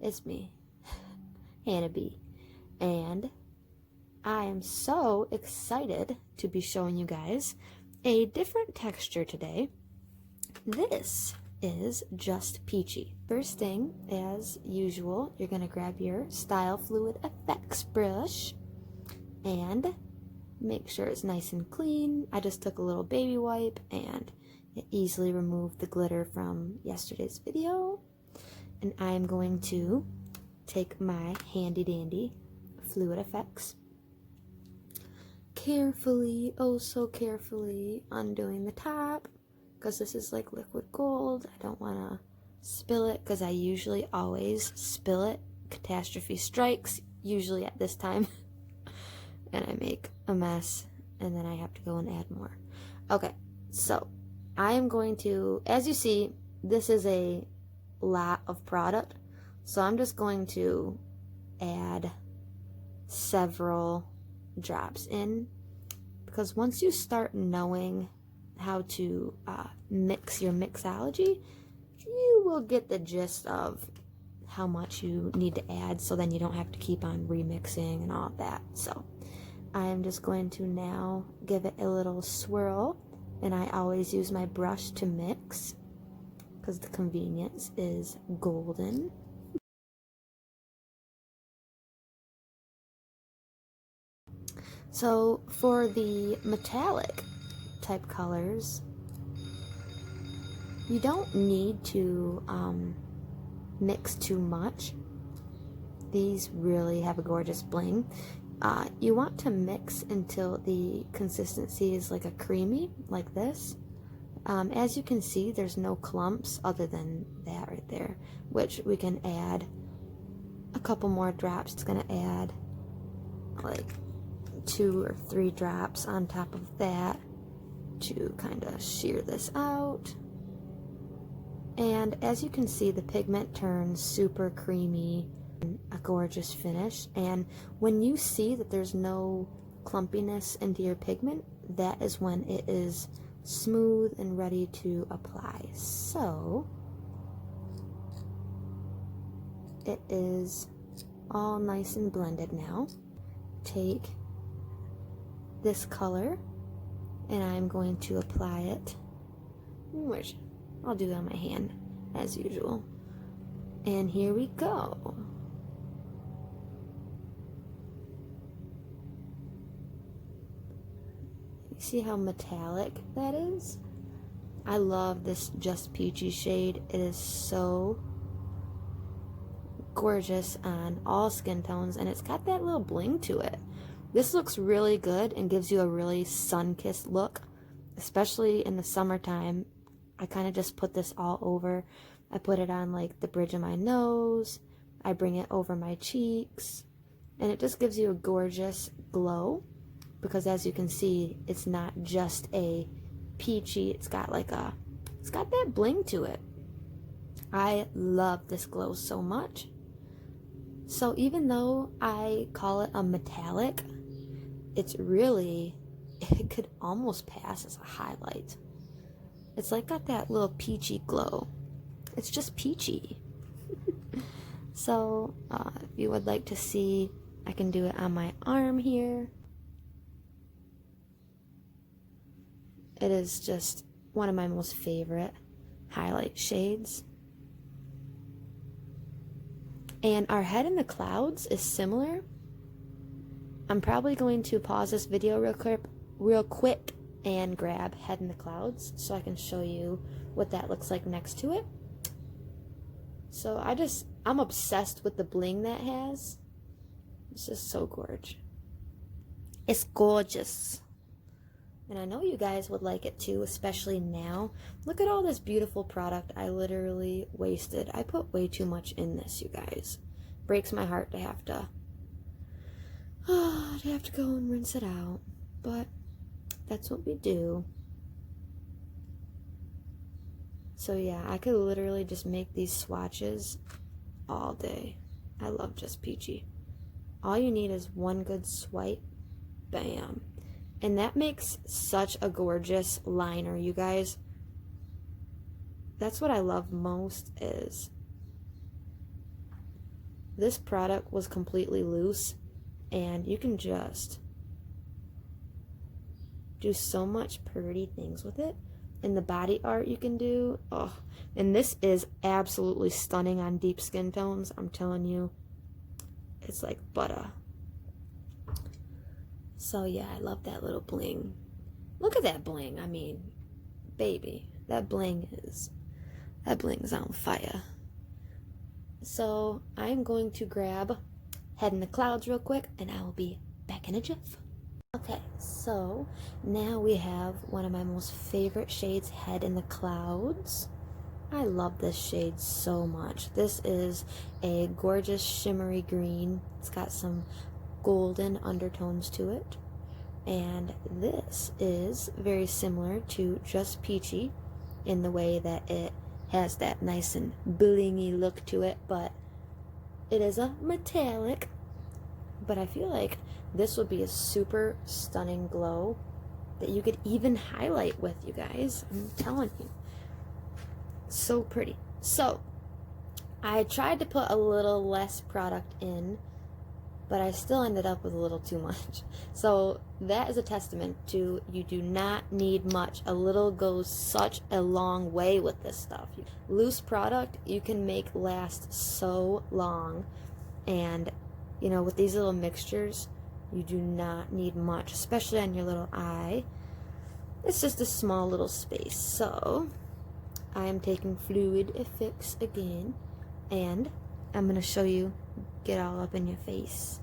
It's me, Hannah B. And I am so excited to be showing you guys a different texture today. This is just Peachy. First thing, as usual, you're going to grab your STYL Fluid Effects brush and make sure it's nice and clean. I just took a little baby wipe and it easily removed the glitter from yesterday's video. And I'm going to take my handy dandy Fluid Effects, carefully, oh so carefully, undoing the top, because this is like liquid gold. I don't want to spill it, because I usually always spill it. Catastrophe strikes, usually at this time, and I make a mess, and then I have to go and add more. Okay, so I am going to, as you see, this is a lot of product, so I'm just going to add several drops in, because once you start knowing how to mix your mixology, you will get the gist of how much you need to add, so then you don't have to keep on remixing and all of that. So I am just going to now give it a little swirl, and I always use my brush to mix because the convenience is golden. So for the metallic type colors, you don't need to mix too much. These really have a gorgeous bling. You want to mix until the consistency is like a creamy, like this. As you can see, there's no clumps other than that right there, which we can add a couple more drops. It's going to add like 2 or 3 drops on top of that to kind of shear this out. And as you can see, the pigment turns super creamy, a gorgeous finish. And when you see that there's no clumpiness into your pigment, that is when it is smooth and ready to apply. So it is all nice and blended now. Take this color and I'm going to apply it, which I'll do it on my hand as usual. And here we go. You see how metallic that is? I love this Just Peachy shade. It is so gorgeous on all skin tones, and it's got that little bling to it. This looks really good and gives you a really sun-kissed look, especially in the summertime. I kind of just put this all over. I put it on like the bridge of my nose. I bring it over my cheeks, and it just gives you a gorgeous glow, because as you can see, it's not just a peachy, it's got that bling to it. I love this glow so much. So even though I call it a metallic, it's really, it could almost pass as a highlight. It's like got that little peachy glow. It's just peachy. So if you would like to see, I can do it on my arm here. It is just one of my most favorite highlight shades. And our head in the clouds is similar. I'm probably going to pause this video real quick and grab Head in the Clouds so I can show you what that looks like next to it. So I'm obsessed with the bling that has. It's just so gorgeous. It's gorgeous. And I know you guys would like it too, especially now. Look at all this beautiful product I literally wasted. I put way too much in this, you guys. Breaks my heart to have to go and rinse it out. But that's what we do. So yeah, I could literally just make these swatches all day. I love Just Peachy. All you need is one good swipe. Bam. And that makes such a gorgeous liner, you guys. That's what I love most, is this product was completely loose, and you can just do so much pretty things with it. And the body art you can do, oh, and this is absolutely stunning on deep skin tones. I'm telling you, it's like butter. So yeah, I love that little bling. Look at that bling. I mean, baby, that bling is on fire. So I'm going to grab Head in the Clouds real quick, and I will be back in a jiff. Okay, so now we have one of my most favorite shades, Head in the Clouds. I love this shade so much. This is a gorgeous shimmery green. It's got some golden undertones to it. And this is very similar to Just Peachy in the way that it has that nice and blingy look to it, but it is a metallic. But I feel like this would be a super stunning glow that you could even highlight with, you guys. I'm telling you. So pretty. So, I tried to put a little less product in, but I still ended up with a little too much. So, that is a testament to you do not need much. A little goes such a long way with this stuff. Loose product you can make last so long, and you know, with these little mixtures, you do not need much, especially on your little eye. It's just a small little space. So, I am taking Fluid Effects again, and I'm going to show you, get all up in your face.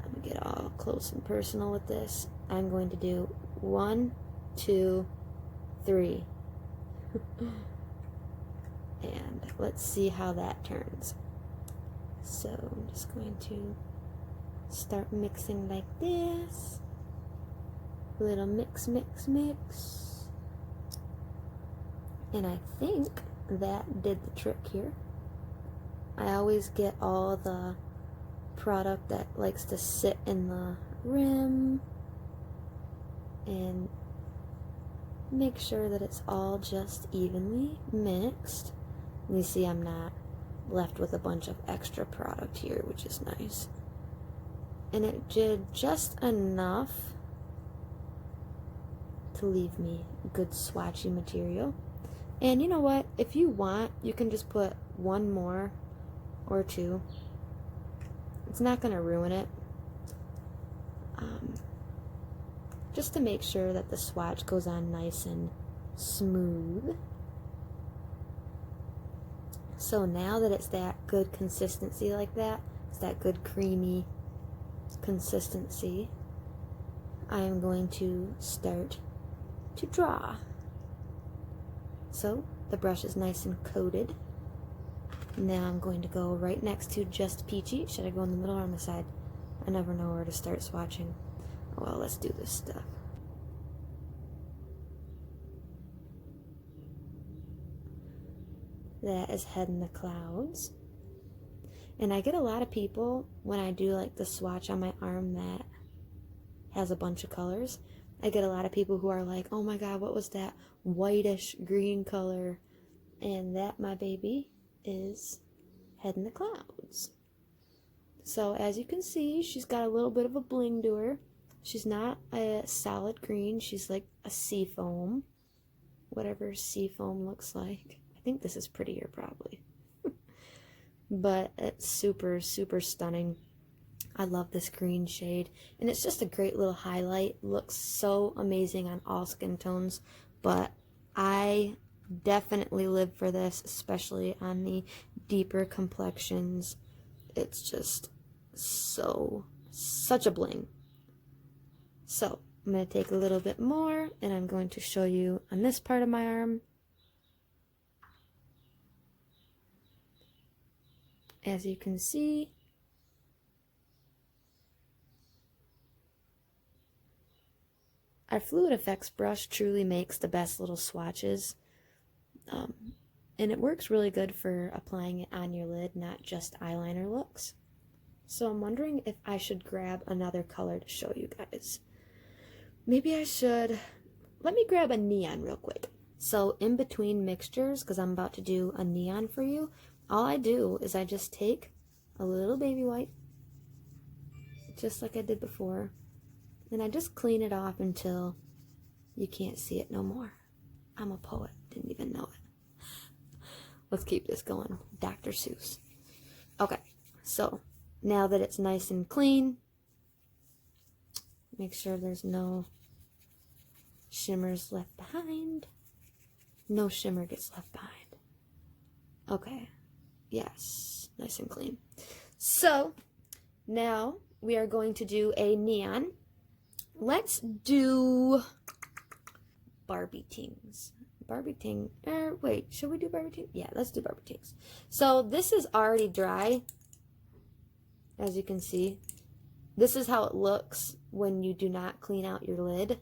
I'm going to get all close and personal with this. I'm going to do 1, 2, 3. And let's see how that turns. So I'm just going to start mixing like this. A little mix, mix, mix. And I think that did the trick here. I always get all the product that likes to sit in the rim and make sure that it's all just evenly mixed. And you see I'm not left with a bunch of extra product here, which is nice. And it did just enough to leave me good swatchy material. And you know what? If you want, you can just put one more or two. It's not going to ruin it. Just to make sure that the swatch goes on nice and smooth. So now that it's that good consistency like that, it's that good creamy consistency, I am going to start to draw. So the brush is nice and coated. Now I'm going to go right next to Just Peachy. Should I go in the middle or on the side? I never know where to start swatching. Oh, well, let's do this stuff. That is Head in the Clouds. And I get a lot of people when I do like the swatch on my arm that has a bunch of colors. I get a lot of people who are like, oh my god, what was that whitish green color? And that, my baby, is Head in the Clouds. So as you can see, she's got a little bit of a bling to her. She's not a solid green, she's like a seafoam. Whatever seafoam looks like. I think this is prettier probably. But it's super, super stunning. I love this green shade. And it's just a great little highlight. Looks so amazing on all skin tones. But I definitely live for this, especially on the deeper complexions. It's just such a bling. So I'm going to take a little bit more, and I'm going to show you on this part of my arm. As you can see, our Fluid Effects brush truly makes the best little swatches. And it works really good for applying it on your lid, not just eyeliner looks. So I'm wondering if I should grab another color to show you guys. Maybe I should. Let me grab a neon real quick. So in between mixtures, because I'm about to do a neon for you, all I do is I just take a little baby wipe, just like I did before, and I just clean it off until you can't see it no more. I'm a poet, didn't even know it. Let's keep this going. Dr. Seuss. Okay, so now that it's nice and clean, make sure there's no shimmers left behind. No shimmer gets left behind. Okay, yes, nice and clean. So now we are going to do a neon. Let's do Barbie Tings. Barbie Ting. Wait, should we do Barbie Ting? Yeah, let's do Barbie Tings. So this is already dry, as you can see. This is how it looks when you do not clean out your lid.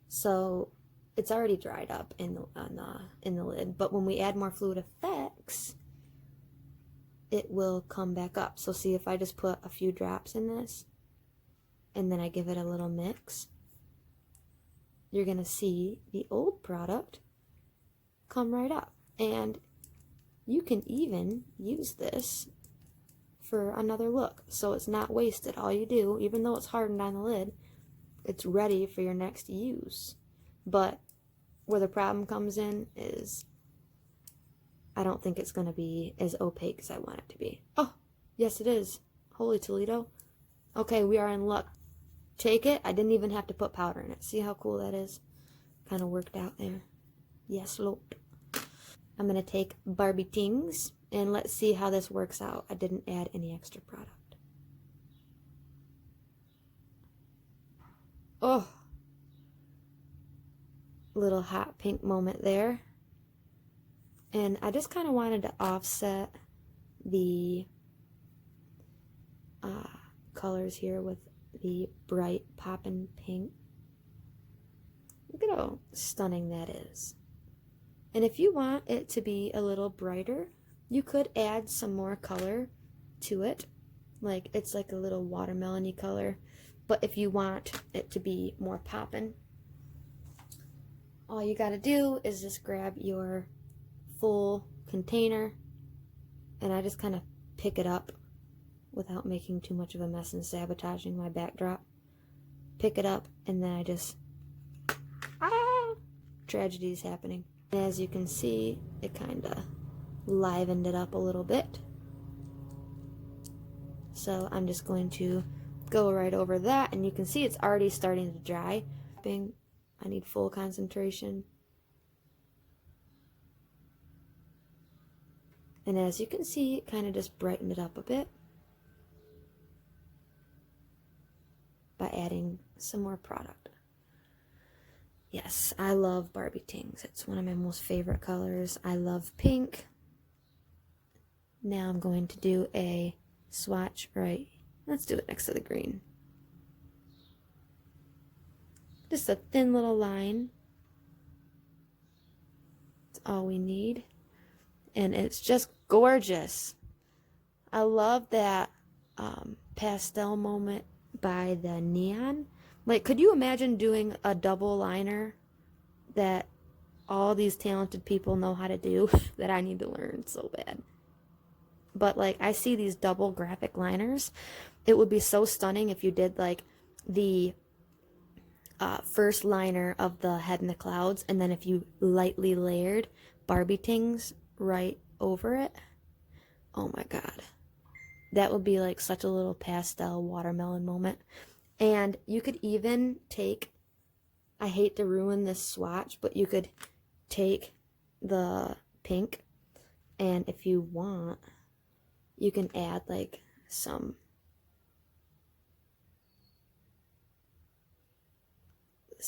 So it's already dried up in the lid, but when we add more fluid effects, it will come back up. So see, if I just put a few drops in this, and then I give it a little mix, you're gonna see the old product come right up. And you can even use this for another look, so it's not wasted. All you do, even though it's hardened on the lid, it's ready for your next use. But where the problem comes in is I don't think it's going to be as opaque as I want it to be. Oh, yes it is. Holy Toledo. Okay, we are in luck. Take it. I didn't even have to put powder in it. See how cool that is? Kind of worked out there. Yes, Lord. I'm going to take Barbie Tings, and let's see how this works out. I didn't add any extra product. Oh, little hot pink moment there. And I just kind of wanted to offset the colors here with the bright poppin' pink. Look at how stunning that is. And if you want it to be a little brighter, you could add some more color to it. Like, it's like a little watermelon-y color. But if you want it to be more poppin', all you gotta do is just grab your full container, and I just kind of pick it up without making too much of a mess and sabotaging my backdrop. Pick it up, and then I just, tragedy is happening. And as you can see, it kind of livened it up a little bit. So I'm just going to go right over that, and you can see it's already starting to dry. I need full concentration. And as you can see, it kind of just brightened it up a bit by adding some more product. Yes, I love Barbie Tings. It's one of my most favorite colors. I love pink. Now I'm going to do a swatch right. Let's do it next to the green. Just a thin little line. That's all we need. And it's just gorgeous. I love that pastel moment by the neon. Like, could you imagine doing a double liner that all these talented people know how to do that I need to learn so bad? But like, I see these double graphic liners. It would be so stunning if you did like the first liner of the head in the clouds, and then if you lightly layered Barbie Tings right over it. Oh my god, that would be like such a little pastel watermelon moment. And you could even take, I hate to ruin this swatch, but you could take the pink, and if you want, you can add like some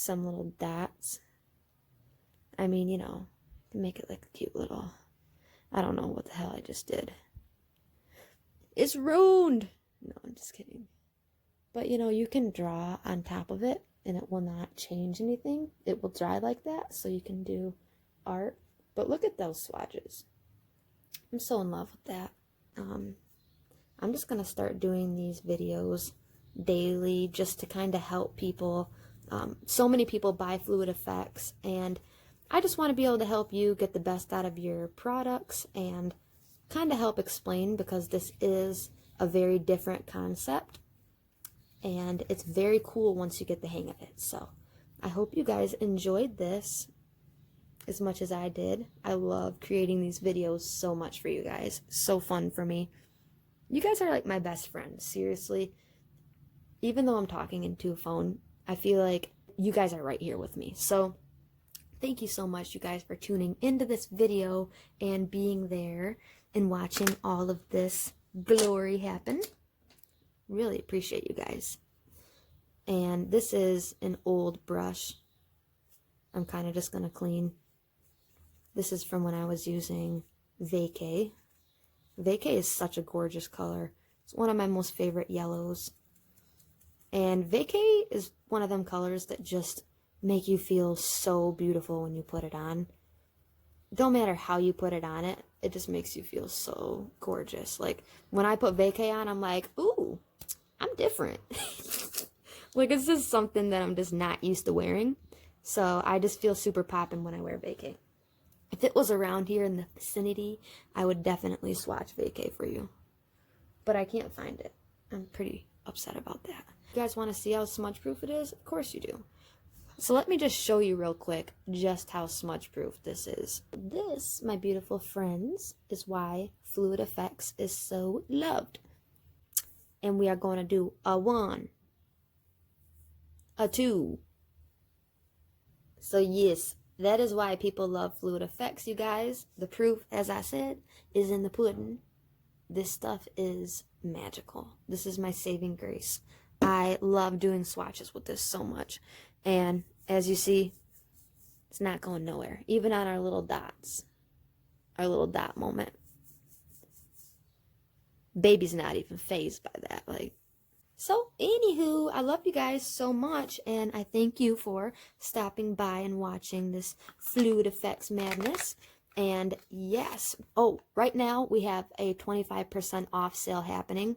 little dots. I mean, you know, to make it like a cute little, I don't know what the hell I just did. It's ruined! No, I'm just kidding. But, you know, you can draw on top of it, and it will not change anything. It will dry like that, so you can do art. But look at those swatches. I'm so in love with that. I'm just going to start doing these videos daily just to kind of help people. So many people buy fluid effects, and I just want to be able to help you get the best out of your products and kind of help explain, because this is a very different concept and it's very cool once you get the hang of it. So I hope you guys enjoyed this as much as I did. I love creating these videos so much for you guys. So fun for me. You guys are like my best friends, seriously. Even though I'm talking into a phone, I feel like you guys are right here with me. So thank you so much, you guys, for tuning into this video and being there and watching all of this glory happen. Really appreciate you guys. And this is an old brush. I'm kind of just going to clean. This is from when I was using Vacay. Vacay is such a gorgeous color. It's one of my most favorite yellows. And Vacay is one of them colors that just make you feel so beautiful when you put it on. Don't matter how you put it on, it just makes you feel so gorgeous. Like, when I put Vacay on, I'm like, ooh, I'm different. Like, it's just something that I'm just not used to wearing. So I just feel super poppin' when I wear Vacay. If it was around here in the vicinity, I would definitely swatch Vacay for you. But I can't find it. I'm pretty upset about that. You guys want to see how smudge proof it is? Of course you do. So let me just show you real quick just how smudge proof this is. This, my beautiful friends, is why Fluid Effects is so loved. And we are going to do a 1, a 2. So yes, that is why people love Fluid Effects, you guys. The proof, as I said, is in the pudding. This stuff is magical. This is my saving grace. I love doing swatches with this so much. And as you see, it's not going nowhere. Even on our little dots. Our little dot moment. Baby's not even fazed by that. Like, so, anywho, I love you guys so much, and I thank you for stopping by and watching this Fluid Effects madness. And yes, oh, right now we have a 25% off sale happening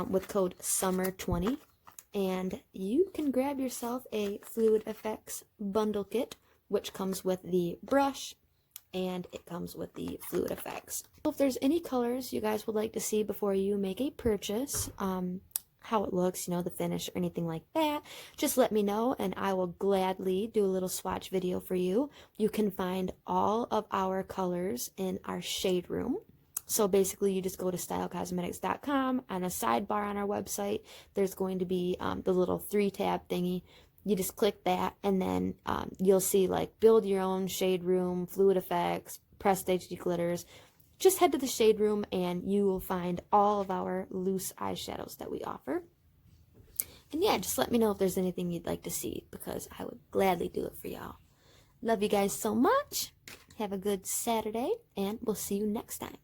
with code SUMMER20. And you can grab yourself a Fluid Effects bundle kit, which comes with the brush, and it comes with the Fluid Effects. If there's any colors you guys would like to see before you make a purchase, how it looks, you know, the finish or anything like that, just let me know and I will gladly do a little swatch video for you. You can find all of our colors in our shade room. So basically you just go to stylcosmetics.com. On a sidebar on our website, there's going to be the little 3-tab thingy. You just click that and then you'll see like build your own shade room, Fluid Effects, pressed HD glitters. Just head to the shade room and you will find all of our loose eyeshadows that we offer. And yeah, just let me know if there's anything you'd like to see, because I would gladly do it for y'all. Love you guys so much. Have a good Saturday, and we'll see you next time.